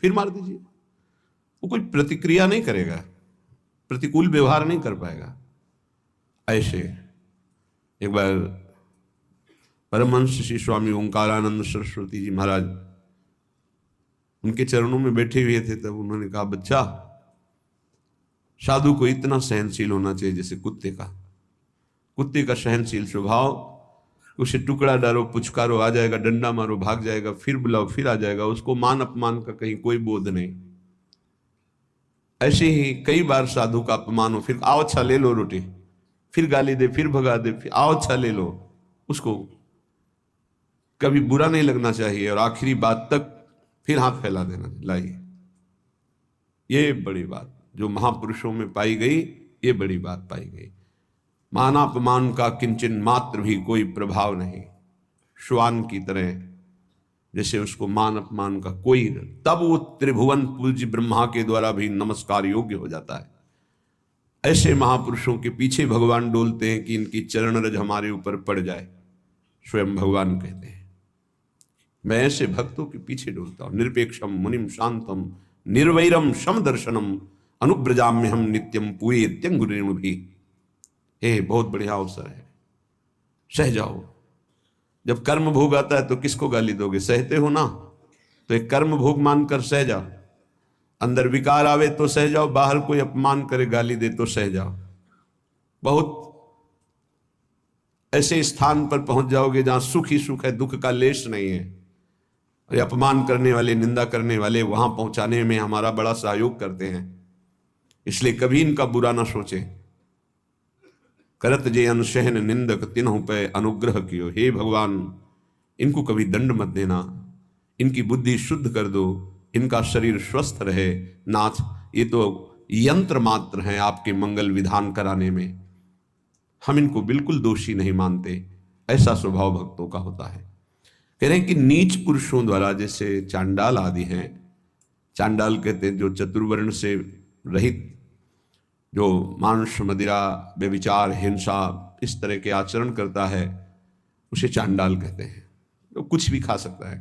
फिर मार दीजिए। वो कोई प्रतिक्रिया नहीं करेगा, प्रतिकूल व्यवहार नहीं कर पाएगा। ऐसे एक बार परमहंस श्री स्वामी ओंकारानंद सरस्वती जी महाराज उनके चरणों में बैठे हुए थे, तब उन्होंने कहा, बच्चा, साधु को इतना सहनशील होना चाहिए जैसे कुत्ते का सहनशील स्वभाव। उसे टुकड़ा डालो, पुचकारो, आ जाएगा, डंडा मारो, भाग जाएगा, फिर बुलाओ, फिर आ जाएगा। उसको मान अपमान का कहीं कोई बोध नहीं। ऐसे ही कई बार साधु का अपमान हो, फिर आओ अच्छा ले लो रोटी, फिर गाली दे, फिर भगा दे, फिर आओ अच्छा ले लो। उसको कभी बुरा नहीं लगना चाहिए और आखिरी बात तक फिर हाथ फैला देना। लाइए, ये बड़ी बात जो महापुरुषों में पाई गई, ये बड़ी बात पाई गई। मानापमान का किंचन मात्र भी कोई प्रभाव नहीं, श्वान की तरह जैसे उसको मान अपमान का कोई, तब वो त्रिभुवन पूज्य ब्रह्मा के द्वारा भी नमस्कार योग्य हो जाता है। ऐसे महापुरुषों के पीछे भगवान डोलते हैं कि इनकी चरण रज हमारे ऊपर पड़ जाए। स्वयं भगवान कहते हैं, मैं ऐसे भक्तों के पीछे डोलता हूं। निरपेक्षम मुनिम शांतम निर्वैरम शम दर्शनम अनुब्रजाम्य हम नित्यम पूये त्यंगुरेणु भी। हे, बहुत बढ़िया अवसर है, सह जाओ। जब कर्म भोग आता है तो किसको गाली दोगे? सहते हो ना, तो एक कर्म भोग मानकर सह जाओ। अंदर विकार आवे तो सह जाओ, बाहर कोई अपमान करे, गाली दे तो सह जाओ। बहुत ऐसे स्थान पर पहुंच जाओगे जहां सुख ही सुख है, दुख का लेश नहीं है। और अपमान करने वाले, निंदा करने वाले वहां पहुंचाने में हमारा बड़ा सहयोग करते हैं। इसलिए कभी इनका बुरा ना सोचे। करत जे अनशहन निंदक तिन्हु पे अनुग्रह कियो। हे भगवान, इनको कभी दंड मत देना, इनकी बुद्धि शुद्ध कर दो, इनका शरीर स्वस्थ रहे। नाथ, ये तो यंत्र मात्र हैं आपके मंगल विधान कराने में, हम इनको बिल्कुल दोषी नहीं मानते। ऐसा स्वभाव भक्तों का होता है। कह रहे हैं कि नीच पुरुषों द्वारा, जैसे चांडाल आदि हैं, चांडाल कहते हैं जो चतुर्वर्ण से रहित, जो मांस, मदिरा, व्यभिचार, हिंसा, इस तरह के आचरण करता है, उसे चांडाल कहते हैं। तो कुछ भी खा सकता है।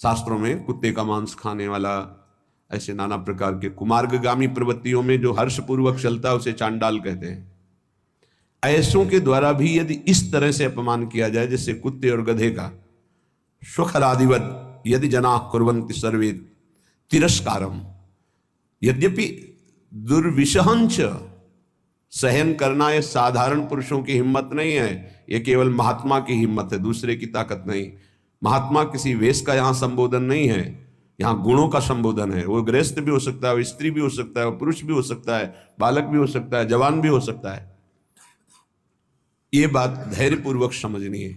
शास्त्रों में कुत्ते का मांस खाने वाला, ऐसे नाना प्रकार के कुमार्गगामी प्रवृत्तियों में जो हर्षपूर्वक चलता है उसे चांडाल कहते हैं। ऐसों के द्वारा भी यदि इस तरह से अपमान किया जाए, जैसे कुत्ते और गधे का, सुखरादिवत यदि जना कुर्वन्ति सर्वे तिरस्कारम, यद्यपि दुर्विशहंच, सहन करना ये साधारण पुरुषों की हिम्मत नहीं है, ये केवल महात्मा की हिम्मत है, दूसरे की ताकत नहीं। महात्मा किसी वेश का यहां संबोधन नहीं है, यहां गुणों का संबोधन है। वो गृहस्थ भी हो सकता है, वो स्त्री भी हो सकता है, वो पुरुष भी हो सकता है, बालक भी हो सकता है, जवान भी हो सकता है। ये बात धैर्यपूर्वक समझनी है।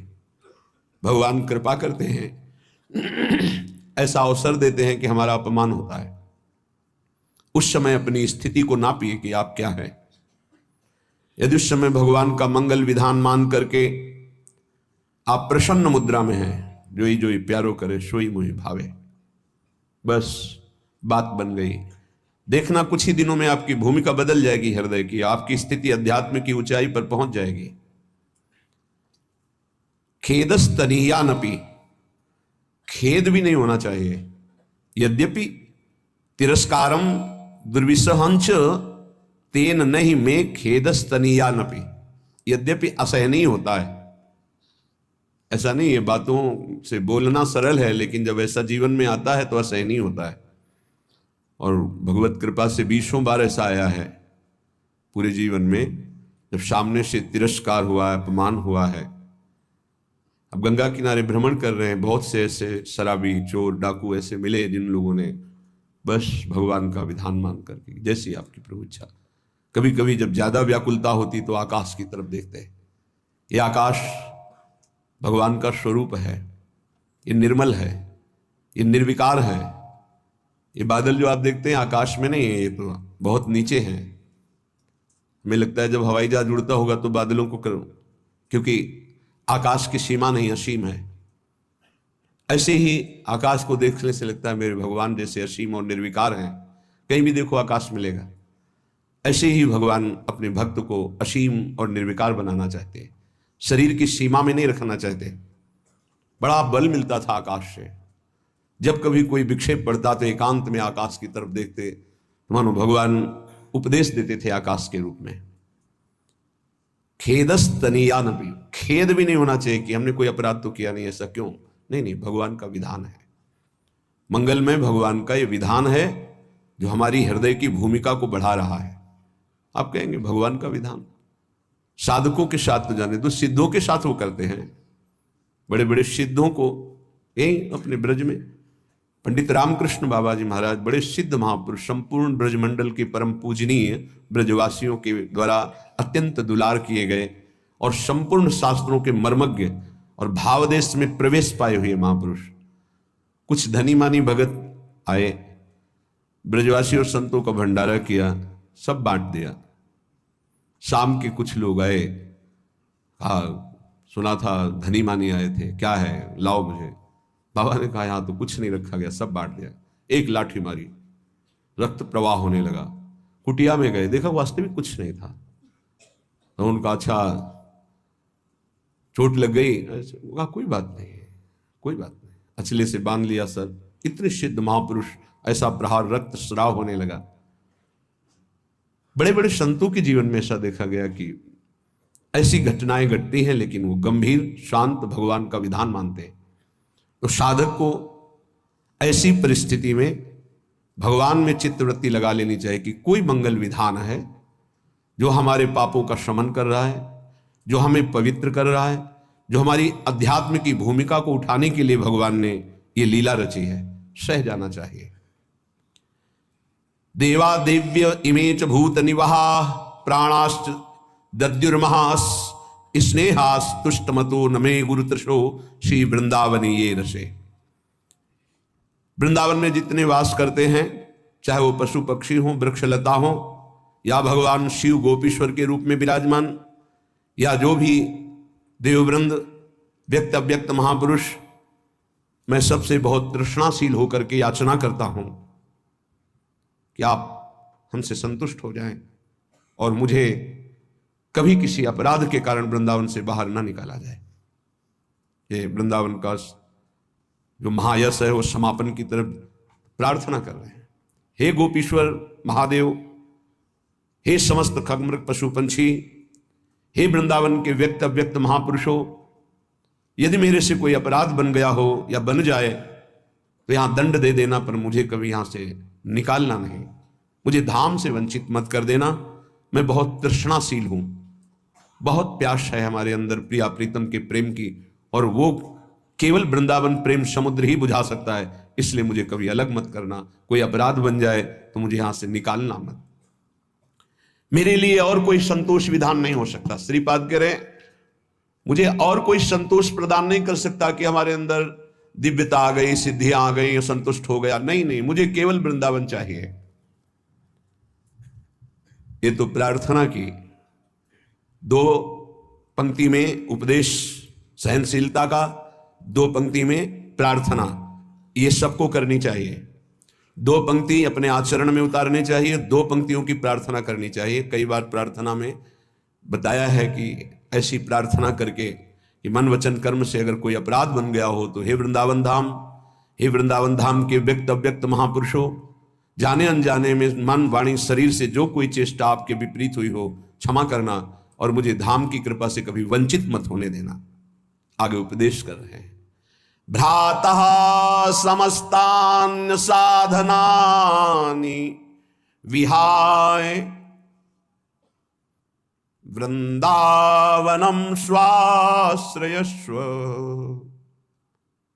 भगवान कृपा करते हैं, ऐसा अवसर देते हैं कि हमारा अपमान होता है। उस समय अपनी स्थिति को नापिए कि आप क्या हैं। यदि उस समय भगवान का मंगल विधान मान करके आप प्रसन्न मुद्रा में हैं, जोई जोई प्यारो करे सोई मुहि भावे, बस बात बन गई। देखना कुछ ही दिनों में आपकी भूमिका बदल जाएगी हृदय की, आपकी स्थिति अध्यात्म की ऊंचाई पर पहुंच जाएगी। खेदस्तनीयानपि, खेद भी नहीं होना चाहिए। यद्यपि तिरस्कारम दुर्विसहंच तेन नहीं में खेदस्तनीयानपि, यद्यपि असहनीय होता है। ऐसा नहीं है, बातों से बोलना सरल है, लेकिन जब ऐसा जीवन में आता है तो असहनीय होता है। और भगवत कृपा से 20 बार ऐसा आया है पूरे जीवन में, जब सामने से तिरस्कार हुआ, अपमान हुआ है। अब गंगा किनारे भ्रमण कर रहे हैं, बहुत से ऐसे शराबी, चोर, डाकू ऐसे मिले जिन लोगों ने बस भगवान का विधान मान करके, जैसी आपकी प्रभु इच्छा। कभी कभी जब ज्यादा व्याकुलता होती तो आकाश की तरफ देखते हैं। ये आकाश भगवान का स्वरूप है, ये निर्मल है, ये निर्विकार है। ये बादल जो आप देखते हैं आकाश में नहीं है, ये तो बहुत नीचे हैं। हमें लगता है जब हवाई जहाज उड़ता होगा तो बादलों को करो, क्योंकि आकाश की सीमा नहीं, असीम है। ऐसे ही आकाश को देखने से लगता है मेरे भगवान जैसे असीम और निर्विकार हैं, कहीं भी देखो आकाश मिलेगा। ऐसे ही भगवान अपने भक्त को असीम और निर्विकार बनाना चाहते हैं, शरीर की सीमा में नहीं रखना चाहते। बड़ा बल मिलता था आकाश से, जब कभी कोई विक्षेप पड़ता तो एकांत में आकाश की तरफ देखते, तो मानो भगवान उपदेश देते थे आकाश के रूप में। खेदस्तनीयानपि, खेद भी नहीं होना चाहिए कि हमने कोई अपराध तो किया नहीं, ऐसा क्यों? नहीं नहीं, भगवान का विधान है, मंगलमय भगवान का ये विधान है जो हमारी हृदय की भूमिका को बढ़ा रहा है। आप कहेंगे भगवान का विधान साधकों के साथ तो जाने दो, सिद्धों के साथ वो करते हैं। बड़े बड़े सिद्धों को यही अपने ब्रज में पंडित रामकृष्ण बाबा जी महाराज, बड़े सिद्ध महापुरुष, संपूर्ण ब्रजमंडल के परम पूजनीय, ब्रजवासियों के द्वारा अत्यंत दुलार किए गए और संपूर्ण शास्त्रों के मर्मज्ञ और भावदेश में प्रवेश पाए हुए महापुरुष। कुछ धनी मानी भगत आए, ब्रजवासी और संतों का भंडारा किया, सब बांट दिया। शाम के कुछ लोग आए, कहा सुना था धनी मानी आए थे, क्या है लाओ मुझे। बाबा ने कहा यहाँ तो कुछ नहीं रखा गया, सब बांट दिया। एक लाठी मारी, रक्त प्रवाह होने लगा। कुटिया में गए, देखा वास्तविक कुछ नहीं था। तो उनका अच्छा चोट लग गई, कहा कोई बात नहीं है, कोई बात नहीं। अचले से बांध लिया सर। इतने सिद्ध महापुरुष, ऐसा प्रहार, रक्त स्राव होने लगा। बड़े बड़े संतों के जीवन में ऐसा देखा गया कि ऐसी घटनाएं घटती हैं, लेकिन वो गंभीर शांत भगवान का विधान मानते हैं। तो साधक को ऐसी परिस्थिति में भगवान में चित्तवृत्ति लगा लेनी चाहिए कि कोई मंगल विधान है जो हमारे पापों का शमन कर रहा है, जो हमें पवित्र कर रहा है, जो हमारी अध्यात्म की भूमिका को उठाने के लिए भगवान ने ये लीला रची है, सह जाना चाहिए। देवा देव्य इमे च भूत निवहा प्राणाश्च दद्युर्महास स्नेहास तुष्टमतो नमे गुरु तृषो श्री वृंदावनी ये रसे। वृंदावन में जितने वास करते हैं, चाहे वो पशु पक्षी हो, वृक्षलता हो, या भगवान शिव गोपीश्वर के रूप में विराजमान, या जो भी देववृंद, व्यक्त अव्यक्त महापुरुष, मैं सबसे बहुत तृष्णाशील होकर के याचना करता हूं कि आप हमसे संतुष्ट हो जाएं और मुझे कभी किसी अपराध के कारण वृंदावन से बाहर ना निकाला जाए। ये वृंदावन का जो महायश है वो समापन की तरफ प्रार्थना कर रहे हैं। हे गोपीश्वर महादेव, हे समस्त खगमृग पशु पंछी, हे वृंदावन के व्यक्त अव्यक्त महापुरुषों, यदि मेरे से कोई अपराध बन गया हो या बन जाए तो यहां दंड दे देना, पर मुझे कभी यहां से निकालना नहीं, मुझे धाम से वंचित मत कर देना। मैं बहुत तृष्णाशील हूं, बहुत प्यास है हमारे अंदर प्रिया प्रीतम के प्रेम की, और वो केवल वृंदावन प्रेम समुद्र ही बुझा सकता है, इसलिए मुझे कभी अलग मत करना। कोई अपराध बन जाए तो मुझे यहां से निकालना मत। मेरे लिए और कोई संतोष विधान नहीं हो सकता। श्रीपाद कह रहे मुझे और कोई संतोष प्रदान नहीं कर सकता कि हमारे अंदर दिव्यता आ गई, सिद्धियां आ गई, संतुष्ट हो गया। नहीं नहीं, मुझे केवल वृंदावन चाहिए। ये तो प्रार्थना की 2 पंक्ति में उपदेश सहनशीलता का, 2 पंक्ति में प्रार्थना, ये सबको करनी चाहिए। 2 पंक्ति अपने आचरण में उतारनी चाहिए, 2 पंक्तियों की प्रार्थना करनी चाहिए। कई बार प्रार्थना में बताया है कि ऐसी प्रार्थना करके कि मन वचन कर्म से अगर कोई अपराध बन गया हो तो हे वृंदावन धाम, हे वृंदावन धाम के व्यक्त अव्यक्त महापुरुषों, जाने अनजाने में मन वाणी शरीर से जो कोई चेष्टा आपके विपरीत हुई हो क्षमा करना, और मुझे धाम की कृपा से कभी वंचित मत होने देना। आगे उपदेश कर रहे हैं। भ्रातः समस्तान्य साधनानि विहाय वृंदावनम स्वाश्रयस्व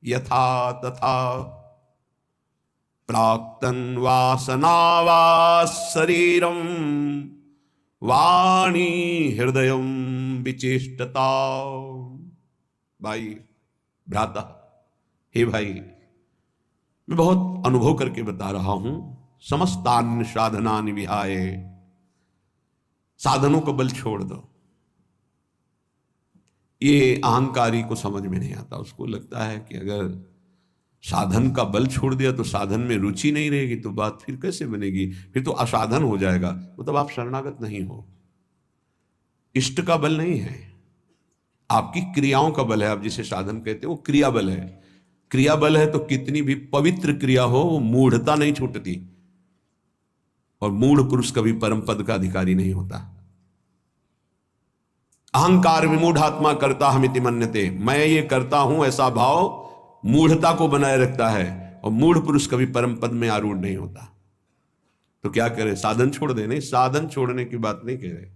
यथा तथा प्राक्तन वासनावास शरीरम वाणी हृदय विचेष्टता। भाई भ्राता, हे भाई, मैं बहुत अनुभव करके बता रहा हूं। समस्तान्य साधनानि विहाय, साधनों का बल छोड़ दो। ये अहंकारी को समझ में नहीं आता। उसको लगता है कि अगर साधन का बल छोड़ दिया तो साधन में रुचि नहीं रहेगी, तो बात फिर कैसे बनेगी, फिर तो असाधन हो जाएगा, मतलब आप शरणागत नहीं हो। इष्ट का बल नहीं है, आपकी क्रियाओं का बल है। आप जिसे साधन कहते हो वो क्रिया बल है। क्रिया बल है तो कितनी भी पवित्र क्रिया हो वो मूढ़ता नहीं छूटती, और मूढ़ पुरुष कभी परम पद का अधिकारी नहीं होता। अहंकार विमूढ़ात्मा करता हमिति मन्यते, मैं ये करता हूं ऐसा भाव मूढ़ता को बनाए रखता है, और मूढ़ पुरुष कभी परम पद में आरूढ़ नहीं होता। तो क्या करे, साधन छोड़ दे? नहीं, साधन छोड़ने की बात नहीं कह रहे,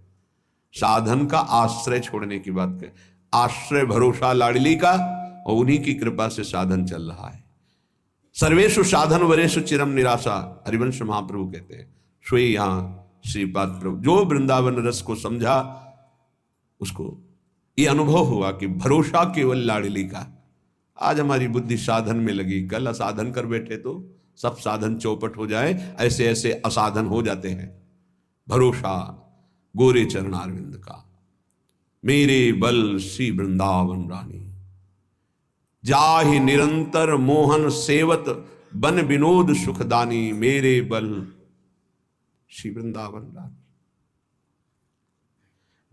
साधन का आश्रय छोड़ने की बात कह। आश्रय भरोसा लाडली का, और उन्हीं की कृपा से साधन चल रहा है। सर्वेषु साधन वरेषु चिरम निराशा, हरिवंश महाप्रभु कहते हैं। सोई यहां श्रीपाद प्रभु जो वृंदावन रस को समझा, उसको ये अनुभव हुआ कि भरोसा केवल लाडली का। आज हमारी बुद्धि साधन में लगी, कल असाधन कर बैठे तो सब साधन चौपट हो जाए, ऐसे ऐसे असाधन हो जाते हैं। भरोसा गोरे चरणारविंद का, मेरे बल श्री वृंदावन रानी, जाहि निरंतर मोहन सेवत बन विनोद सुखदानी, मेरे बल श्री वृंदावन रानी।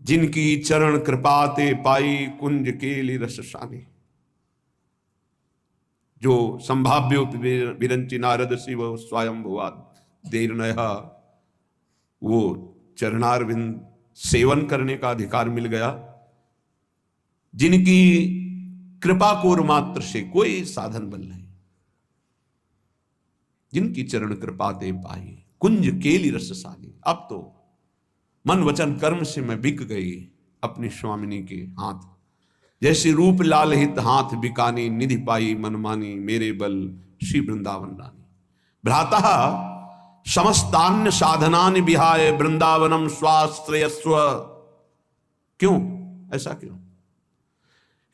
जिनकी चरण कृपाते पाई कुंज केली रससानी, जो संभाव्यो विरंचि नारद शिव स्वयं भुआ देर नया, वो चरणारविंद सेवन करने का अधिकार मिल गया। जिनकी कृपा कोर मात्र से, कोई साधन बल नहीं, जिनकी चरण कृपाते पाई कुंज केली रससानी। अब तो मन वचन कर्म से मैं बिक गई अपनी स्वामिनी के हाथ, जैसे रूप लाल हित हाथ बिकानी, निधि पाई मनमानी, मेरे बल श्री वृंदावन रानी। भ्राता समस्तान्य साधनानि विहाय वृंदावनम स्वाश्रयस्व। क्यों ऐसा क्यों?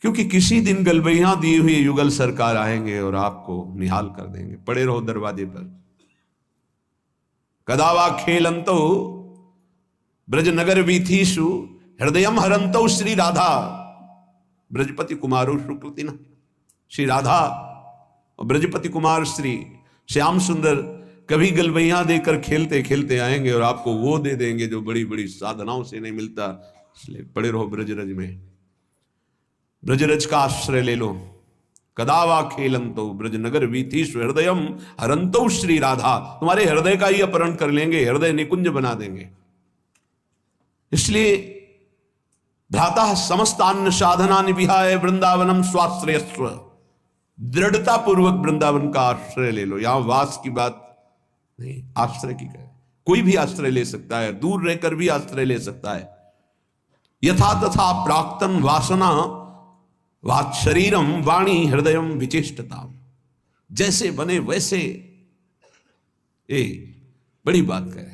क्योंकि किसी दिन गलबैया दिए हुए युगल सरकार आएंगे और आपको निहाल कर देंगे। पड़े रहो दरवाजे पर। कदावा खेलंतो ब्रजनगर वीथीषु हृदयम हरंतो श्री राधा, ब्रजपति कुमारो शुक्लतिना। श्री राधा और ब्रजपति कुमार श्री श्याम सुंदर कभी गलबैया देकर खेलते खेलते आएंगे और आपको वो दे देंगे जो बड़ी बड़ी साधनाओं से नहीं मिलता। इसलिए पड़े रहो ब्रजरज में, ब्रजरज का आश्रय ले लो। कदावा खेलंतो ब्रजनगर वीथीषु हृदयम हरंतो श्री राधा, तुम्हारे हृदय का ही अपहरण कर लेंगे, हृदय निकुंज बना देंगे। इसलिए भ्राता समस्तान्य साधना विहाय वृंदावनम स्वाश्रयस्व, दृढ़ता पूर्वक वृंदावन का आश्रय ले लो। यहां वास की बात नहीं, आश्रय की कहे। कोई भी आश्रय ले सकता है, दूर रहकर भी आश्रय ले सकता है। यथा तथा प्राक्तन वासना वाच शरीरम वाणी हृदयम विचेष्टता, जैसे बने वैसे। बड़ी बात कहे।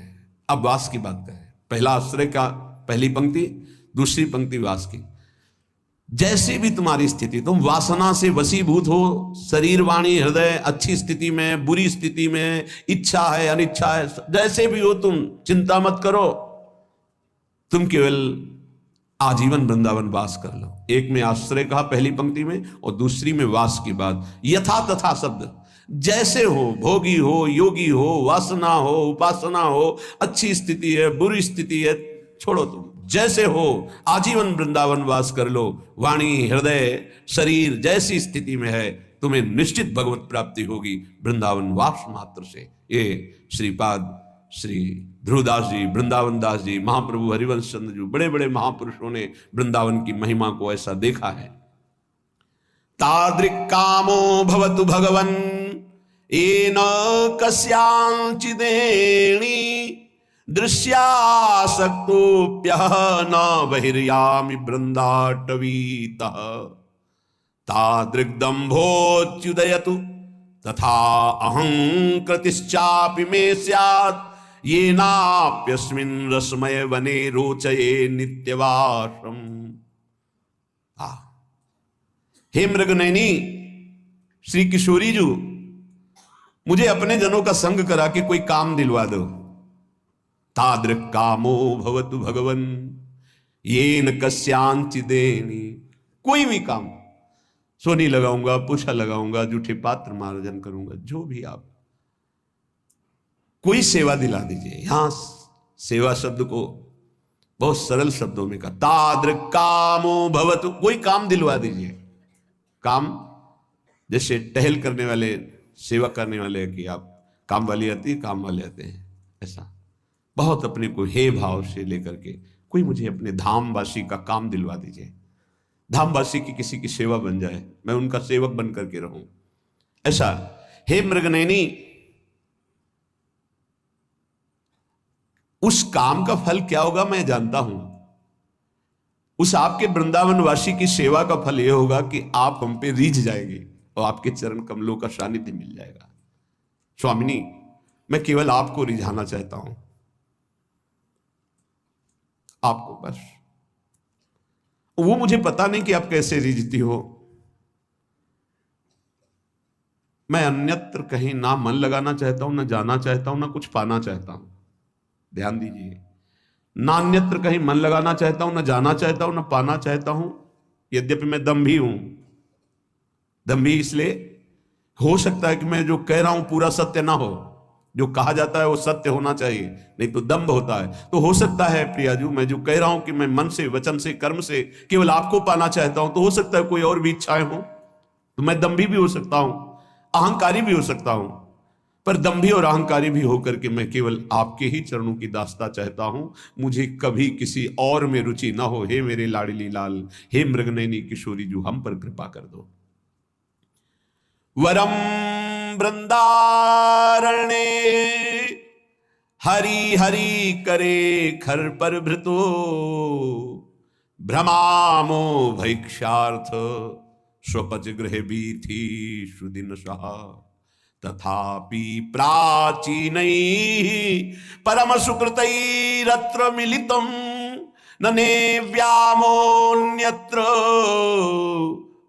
अब वास की बात कहे। पहला आश्रय का पहली पंक्ति, दूसरी पंक्ति वास की। जैसे भी तुम्हारी स्थिति, तुम वासना से वशीभूत हो, शरीर वाणी हृदय अच्छी स्थिति में बुरी स्थिति में, इच्छा है अनिच्छा है, जैसे भी हो तुम चिंता मत करो, तुम केवल आजीवन वृंदावन वास कर लो। एक में आश्रय कहा पहली पंक्ति में, और दूसरी में वास की बात। यथा तथा शब्द, जैसे हो, भोगी हो, योगी हो, वासना हो, उपासना हो, अच्छी स्थिति है बुरी स्थिति है, छोड़ो तुम, जैसे हो आजीवन वृंदावन वास कर लो। वाणी हृदय शरीर जैसी स्थिति में है, तुम्हें निश्चित भगवत प्राप्ति होगी वृंदावन वास मात्र से। ये श्रीपाद श्री ध्रुवदास जी, वृंदावन दास जी, महाप्रभु हरिवंश चंद्र जी, बड़े बड़े महापुरुषों ने वृंदावन की महिमा को ऐसा देखा है। तादृक् कामो भवतु भगवन् येन कस्यांचिदेणी, दृश्यासक्तोऽप्यः न बहिर्यामि वृन्दाटवीतः। तादृग्दम्भोच्युदयतु तथा अहंकृतिश्चापि मे स्यात्, येनाप्यस्मिन् रसमय वने रोचये नित्यवासम्। हे मृगनयनी श्री किशोरी जी, मुझे अपने जनों का संग करा के कोई काम दिलवा दो। तादृक् कामो भवतु भगवन् येन कस्यांचिदेनी, कोई भी काम, सोनी लगाऊंगा, पूछा लगाऊंगा, जूठे पात्र मार्जन करूंगा, जो भी आप, कोई सेवा दिला दीजिए। यहां सेवा शब्द को बहुत सरल शब्दों में कहा। तादृक् कामो भवतु, कोई काम दिलवा दीजिए। काम जैसे टहल करने वाले, सेवा करने वाले कि आप काम वाली आती है, काम वाले आते हैं, ऐसा बहुत अपने को हे भाव से लेकर के कोई मुझे अपने धामवासी का काम दिलवा दीजिए, धामवासी की किसी की सेवा बन जाए, मैं उनका सेवक बन करके रहूं, ऐसा। हे मृगनयनी, उस काम का फल क्या होगा मैं जानता हूं। उस आपके वृंदावनवासी की सेवा का फल यह होगा कि आप हम पे रीझ जाएंगे और आपके चरण कमलों का सानिध्य मिल जाएगा। स्वामिनी, मैं केवल आपको रिझाना चाहता हूं, आपको बस। वो मुझे पता नहीं कि आप कैसे रिझती हो, मैं अन्यत्र कहीं ना मन लगाना चाहता हूं, ना जाना चाहता हूं, ना कुछ पाना चाहता हूं। ध्यान दीजिए, ना अन्यत्र कहीं मन लगाना चाहता हूं, ना जाना चाहता हूं, ना पाना चाहता हूं। यद्यपि मैं दम्भी हूं। दम्भी इसलिए हो सकता है कि मैं जो कह रहा हूं पूरा सत्य ना हो, जो कहा जाता है वो सत्य होना चाहिए, नहीं तो दंभ होता है। तो हो सकता है प्रियाजू, मैं जो कह रहा हूं कि मैं मन से, वचन से, कर्म से केवल आपको पाना चाहता हूं, तो हो सकता है कोई और भी इच्छाएं हो, तो मैं दम्भी भी हो सकता हूं, अहंकारी भी हो सकता हूं। पर दम्भी और अहंकारी भी होकर के मैं केवल आपके ही चरणों की दास्ता चाहता हूं, मुझे कभी किसी और में रुचि ना हो। हे मेरे लाडली लाल, हे मृगनयनी किशोरी, जो हम पर कृपा कर दो। वरम वृंदारण्ये हरि हरि करे खर पर भृतो, भ्रमामो भैक्षार्थ स्वपच गृह बीथी सुदिन सहा, तथापि प्राचीनैः परम सुकृतैरत्र मिलितं नने व्यामोऽन्यत्र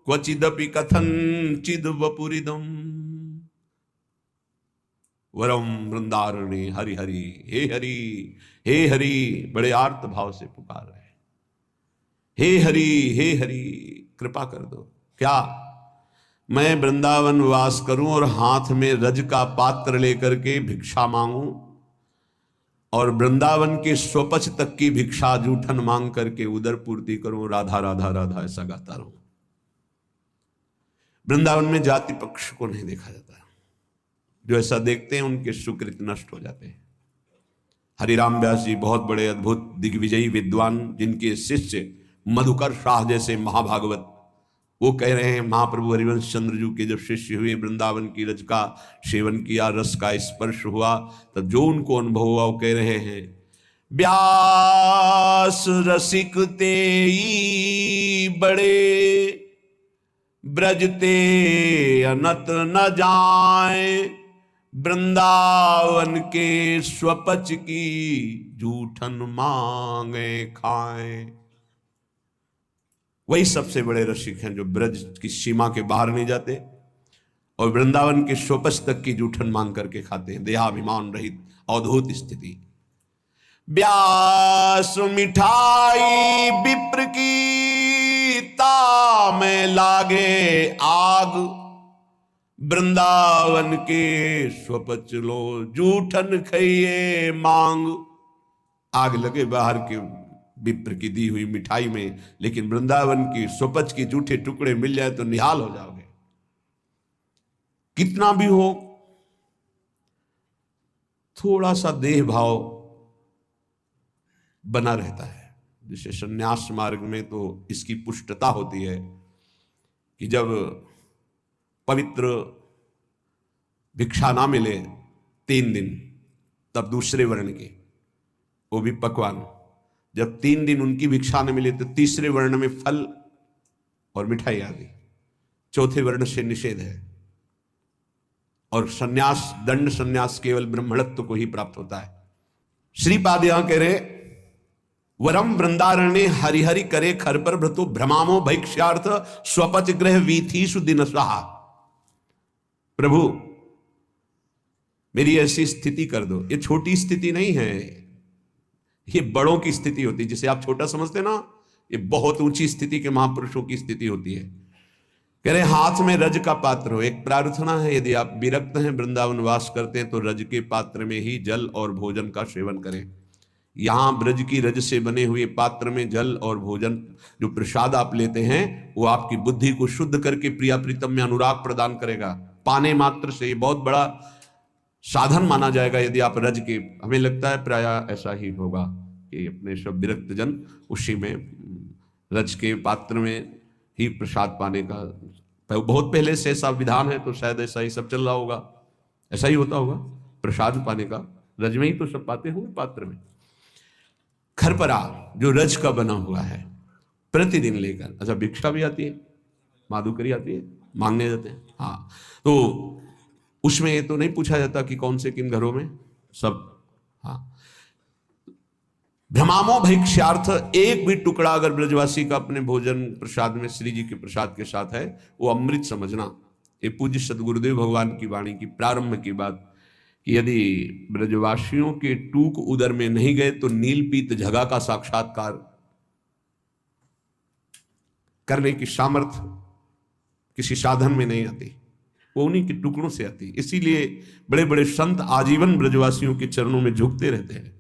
क्वचिदपि कथंचिद वपुरिदम्। वरम वृंदारण्ये हरि हरि, हे हरि, हे हरि, बड़े आर्त भाव से पुकार रहे, हे हरि, हे हरि, कृपा कर दो। क्या मैं वृंदावन वास करूं और हाथ में रज का पात्र लेकर के भिक्षा मांगूं और वृंदावन के स्वपच तक की भिक्षा जूठन मांग करके उदर पूर्ति करूं, राधा राधा राधा ऐसा गाता रहूं। वृंदावन में जाति पक्ष को नहीं देखा जाता, जो ऐसा देखते हैं उनके सुकृत नष्ट हो जाते हैं। हरिराम व्यास जी बहुत बड़े अद्भुत दिग्विजयी विद्वान, जिनके शिष्य मधुकर शाह जैसे महाभागवत, वो कह रहे हैं महाप्रभु हरिवंश चंद्र जी के जब शिष्य हुए, वृंदावन की रज का सेवन किया, रस का स्पर्श हुआ, तब जो उनको अनुभव हुआ वो कह रहे हैं, व्यास रसिक तेई बड़े ब्रजते अनत न जाए, वृंदावन के स्वपच की जूठन मांगे खाए। वही सबसे बड़े रसिक हैं जो ब्रज की सीमा के बाहर नहीं जाते और वृंदावन के स्वपच तक की जूठन मांग करके खाते हैं, देहाभिमान रहित अवधूत स्थिति। व्यास मिठाई विप्र की में लागे आग, वृंदावन के स्वपच लो जूठन खइए मांग। आग लगे बाहर के विप्र की दी हुई मिठाई में, लेकिन वृंदावन की स्वपच की जूठे टुकड़े मिल जाए तो निहाल हो जाओगे। कितना भी हो, थोड़ा सा देह भाव बना रहता है। जैसे संन्यास मार्ग में तो इसकी पुष्टता होती है कि जब पवित्र भिक्षा ना मिले 3 दिन, तब दूसरे वर्ण के, वो भी पकवान, जब 3 दिन उनकी भिक्षा न मिले तो तीसरे वर्ण में फल और मिठाई आ गई, चौथे वर्ण से निषेध है। और सन्यास, दंड सन्यास केवल ब्रह्मणत्व को ही प्राप्त होता है। श्रीपाद यहां कह रहे, वरम वृंदारण्ये हरिहरि करे खर पर भृतु, भ्रमामो भैक्ष्यार्थ स्वपच ग्रह वीथीषु दिन स्वाहा। प्रभु मेरी ऐसी स्थिति कर दो। ये छोटी स्थिति नहीं है, ये बड़ों की स्थिति होती है। जिसे आप छोटा समझते ना, ये बहुत ऊंची स्थिति के महापुरुषों की स्थिति होती है। कह रहे हाथ में रज का पात्र हो। एक प्रार्थना है, यदि आप विरक्त हैं, वृंदावन वास करते हैं, तो रज के पात्र में ही जल और भोजन का सेवन करें। यहां ब्रज की रज से बने हुए पात्र में जल और भोजन जो प्रसाद आप लेते हैं वो आपकी बुद्धि को शुद्ध करके प्रिया प्रीतम में अनुराग प्रदान करेगा। पाने मात्र से ये बहुत बड़ा साधन माना जाएगा। यदि आप रज के, हमें लगता है प्राय ऐसा ही होगा कि अपने सब विरक्त जन उसी में रज के पात्र में ही प्रसाद पाने का, बहुत पहले से ऐसा विधान है, तो शायद ऐसा ही सब चल रहा होगा, ऐसा ही होता होगा। प्रसाद पाने का रज में ही तो सब पाते होंगे, पात्र में। खरपरा जो रज का बना हुआ है प्रतिदिन लेकर, अच्छा भिक्षा भी आती है, माधुकरी आती है, मांगने जाते हैं, हाँ, तो उसमें ये तो नहीं पूछा जाता कि कौन से किन घरों में, सब, हाँ। भ्रमामो भैक्ष्यार्थ, एक भी टुकड़ा अगर ब्रजवासी का अपने भोजन प्रसाद में श्री जी के प्रसाद के साथ है, वो अमृत समझना। ये पूज्य सदगुरुदेव भगवान की वाणी की प्रारंभ की बात कि यदि ब्रजवासियों के टूक उदर में नहीं गए तो नीलपीत झगा का साक्षात्कार करने की सामर्थ्य किसी साधन में नहीं आती, वो उन्हीं के टुकड़ों से आती। इसीलिए बड़े बड़े संत आजीवन ब्रजवासियों के चरणों में झुकते रहते हैं।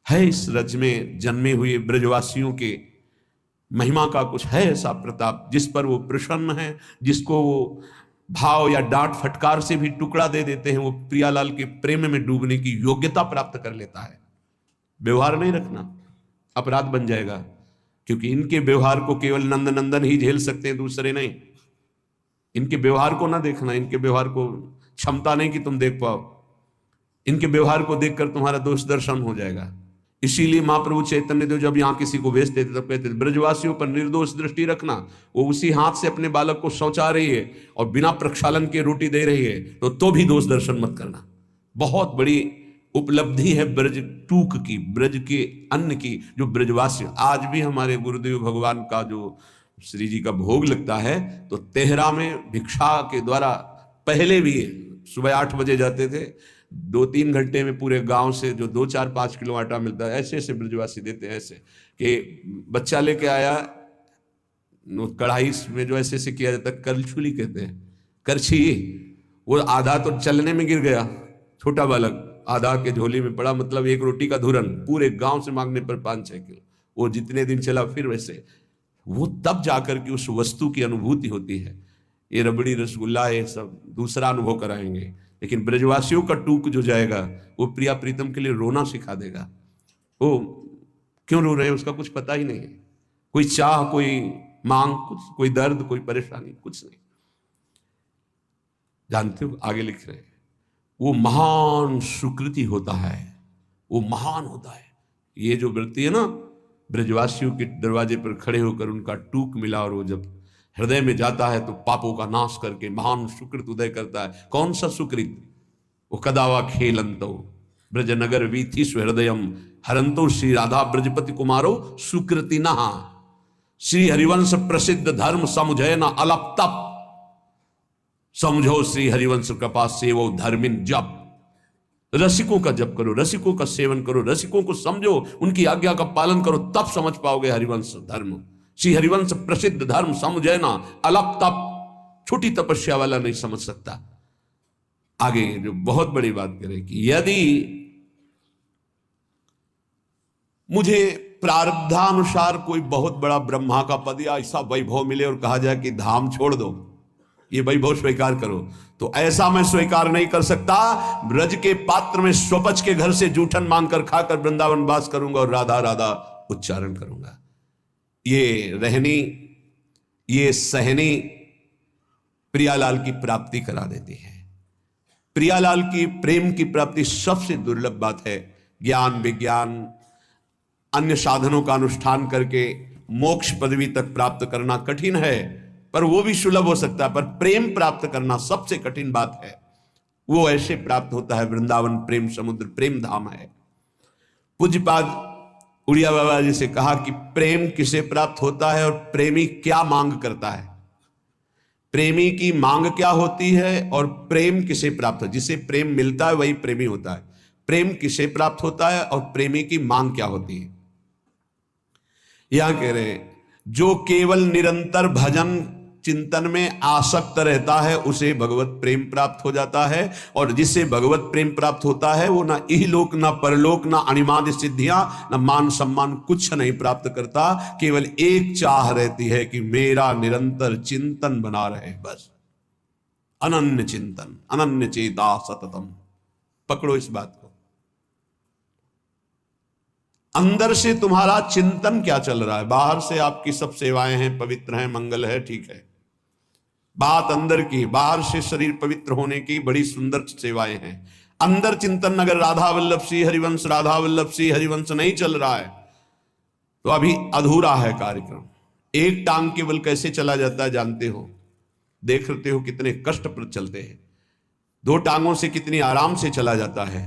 है इस रज में जन्मे हुए ब्रजवासियों के महिमा का कुछ है ऐसा प्रताप, जिस पर वो प्रसन्न है, जिसको वो भाव या डांट फटकार से भी टुकड़ा दे देते हैं, वो प्रियालाल के प्रेम में डूबने की योग्यता प्राप्त कर लेता है। व्यवहार नहीं रखना, अपराध बन जाएगा, क्योंकि इनके व्यवहार को केवल नंद नंदन ही झेल सकते हैं, दूसरे नहीं। इनके व्यवहार को ना देखना, इनके व्यवहार को क्षमता नहीं कि तुम देख पाओ, इनके व्यवहार को देखकर तुम्हारा दोष दर्शन हो जाएगा। इसीलिए महाप्रभु चैतन्य देव जब यहाँ किसी को भेज देते तब कहते ब्रजवासियों पर निर्दोष दृष्टि रखना। वो उसी हाथ से अपने बालक को शौचा रही है और बिना प्रक्षालन के रोटी दे रही है, तो भी दोष दर्शन मत करना। बहुत बड़ी उपलब्धि है ब्रज टूक की, ब्रज के अन्न की, जो ब्रजवासी। आज भी हमारे गुरुदेव भगवान का जो श्री जी का भोग लगता है तो तेहरा में भिक्षा के द्वारा, पहले भी सुबह 8 बजे जाते थे, 2-3 घंटे में पूरे गांव से जो 2-4-5 किलो आटा मिलता है, ऐसे ऐसे ब्रजवासी देते हैं। ऐसे कि बच्चा लेके आया, कढ़ाई में जो ऐसे ऐसे किया जाता है, करछुली कहते हैं, करछी, वो आधा तो चलने में गिर गया, छोटा बालक आधा के झोली में पड़ा, मतलब एक रोटी का धुरन पूरे गांव से मांगने पर 5-6 किलो। वो जितने दिन चला फिर वैसे, वो तब जाकर के उस वस्तु की अनुभूति होती है। ये रबड़ी रसगुल्ला ये सब दूसरा अनुभव कराएंगे, लेकिन ब्रजवासियों का टूक जो जाएगा वो प्रिया प्रीतम के लिए रोना सिखा देगा। वो क्यों रो रहे हैं उसका कुछ पता ही नहीं है, कोई चाह, कोई मांग, कुछ, कोई दर्द, कोई परेशानी, कुछ नहीं जानते हो। आगे लिख रहे हैं, वो महान सुकृति होता है, वो महान होता है। ये जो वृत्ति है ना, ब्रजवासियों के दरवाजे पर खड़े होकर उनका टूक मिला और वो जब हृदय में जाता है तो पापों का नाश करके महान सुकृत उदय करता है। कौन सा सुकृत? वो कदावा खेलंतो ब्रजनगर वीथी हृदयम हरंतो श्री राधा ब्रजपति कुमारो सुकृति नहा। श्री हरिवंश प्रसिद्ध धर्म समुझय न अलप तप, समझो श्री हरिवंश कृपा सेवो धर्मिन जप। रसिकों का जप करो, रसिकों का सेवन करो, रसिकों को समझो, उनकी आज्ञा का पालन करो, तब समझ पाओगे हरिवंश धर्म। श्री हरिवंश प्रसिद्ध धर्म समझे ना अलप तप, छोटी तपस्या वाला नहीं समझ सकता। आगे जो बहुत बड़ी बात करें कि यदि मुझे प्रारब्धानुसार कोई बहुत बड़ा ब्रह्मा का पद या ऐसा वैभव मिले और कहा जाए कि धाम छोड़ दो, ये वैभव स्वीकार करो, तो ऐसा मैं स्वीकार नहीं कर सकता। ब्रज के पात्र में स्वपच के घर से जूठन मांगकर खाकर वृंदावन वास करूंगा और राधा राधा उच्चारण करूंगा। ये रहनी, ये सहनी प्रियालाल की प्राप्ति करा देती है। प्रियालाल की प्रेम की प्राप्ति सबसे दुर्लभ बात है। ज्ञान विज्ञान अन्य साधनों का अनुष्ठान करके मोक्ष पदवी तक प्राप्त करना कठिन है, पर वो भी सुलभ हो सकता है। पर प्रेम प्राप्त करना सबसे कठिन बात है। वो ऐसे प्राप्त होता है, वृंदावन प्रेम समुद्र, प्रेम धाम है। पूज्यपाद उड़िया बाबा जी से कहा कि प्रेम किसे प्राप्त होता है और प्रेमी क्या मांग करता है। प्रेमी की मांग क्या होती है और प्रेम किसे प्राप्त है। जिसे प्रेम मिलता है वही प्रेमी होता है। प्रेम किसे प्राप्त होता है और प्रेमी की मांग क्या होती है। यहां कह रहे हैं, जो केवल निरंतर भजन चिंतन में आसक्त रहता है उसे भगवत प्रेम प्राप्त हो जाता है। और जिसे भगवत प्रेम प्राप्त होता है वो ना इहलोक ना परलोक ना अणिमादि सिद्धियां ना मान सम्मान कुछ नहीं प्राप्त करता। केवल एक चाह रहती है कि मेरा निरंतर चिंतन बना रहे, बस। अनन्य चिंतन, अनन्य चेता सततम। पकड़ो इस बात को। अंदर से तुम्हारा चिंतन क्या चल रहा है? बाहर से आपकी सब सेवाएं हैं, पवित्र हैं, मंगल है, ठीक है। बात अंदर की, बाहर से शरीर पवित्र होने की बड़ी सुंदर सेवाएं हैं। अंदर चिंतन अगर राधा वल्लभ श्री हरिवंश, राधा वल्लभ श्री हरिवंश नहीं चल रहा है तो अभी अधूरा है कार्यक्रम। एक टांग केवल कैसे चला जाता है जानते हो? देखते हो कितने कष्ट पर चलते हैं। दो टांगों से कितनी आराम से चला जाता है।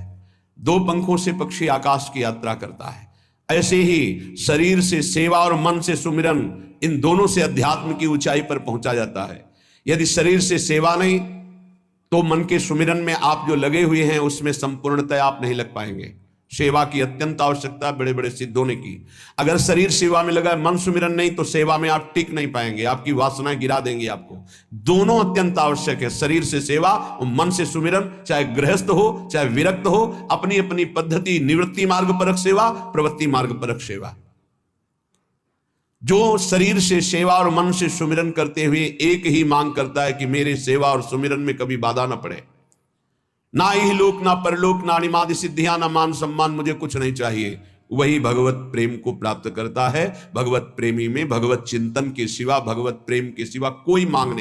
दो पंखों से पक्षी आकाश की यात्रा करता है। ऐसे ही शरीर से सेवा और मन से सुमिरन, इन दोनों से अध्यात्म की ऊंचाई पर पहुंचा जाता है। यदि शरीर से सेवा नहीं तो मन के सुमिरन में आप जो लगे हुए हैं उसमें संपूर्णतः आप नहीं लग पाएंगे। सेवा की अत्यंत आवश्यकता बड़े बड़े सिद्ध होने की। अगर शरीर सेवा में लगा, मन सुमिरन नहीं, तो सेवा में आप टिक नहीं पाएंगे, आपकी वासनाएं गिरा देंगी आपको। दोनों अत्यंत आवश्यक है, शरीर से सेवा और मन से सुमिरन। चाहे गृहस्थ हो चाहे विरक्त हो, अपनी अपनी पद्धति, निवृत्ति मार्ग परक सेवा, प्रवृत्ति मार्ग परक सेवा। जो शरीर से सेवा और मन से सुमिरन करते हुए एक ही मांग करता है कि मेरे सेवा और सुमिरन में कभी बाधा ना पड़े, ना इहलोक ना परलोक ना अणिमादि सिद्धियां ना मान सम्मान, मुझे कुछ नहीं चाहिए, वही भगवत प्रेम को प्राप्त करता है। भगवत प्रेमी में भगवत चिंतन के सिवा, भगवत प्रेम के सिवा कोई मांग नहीं।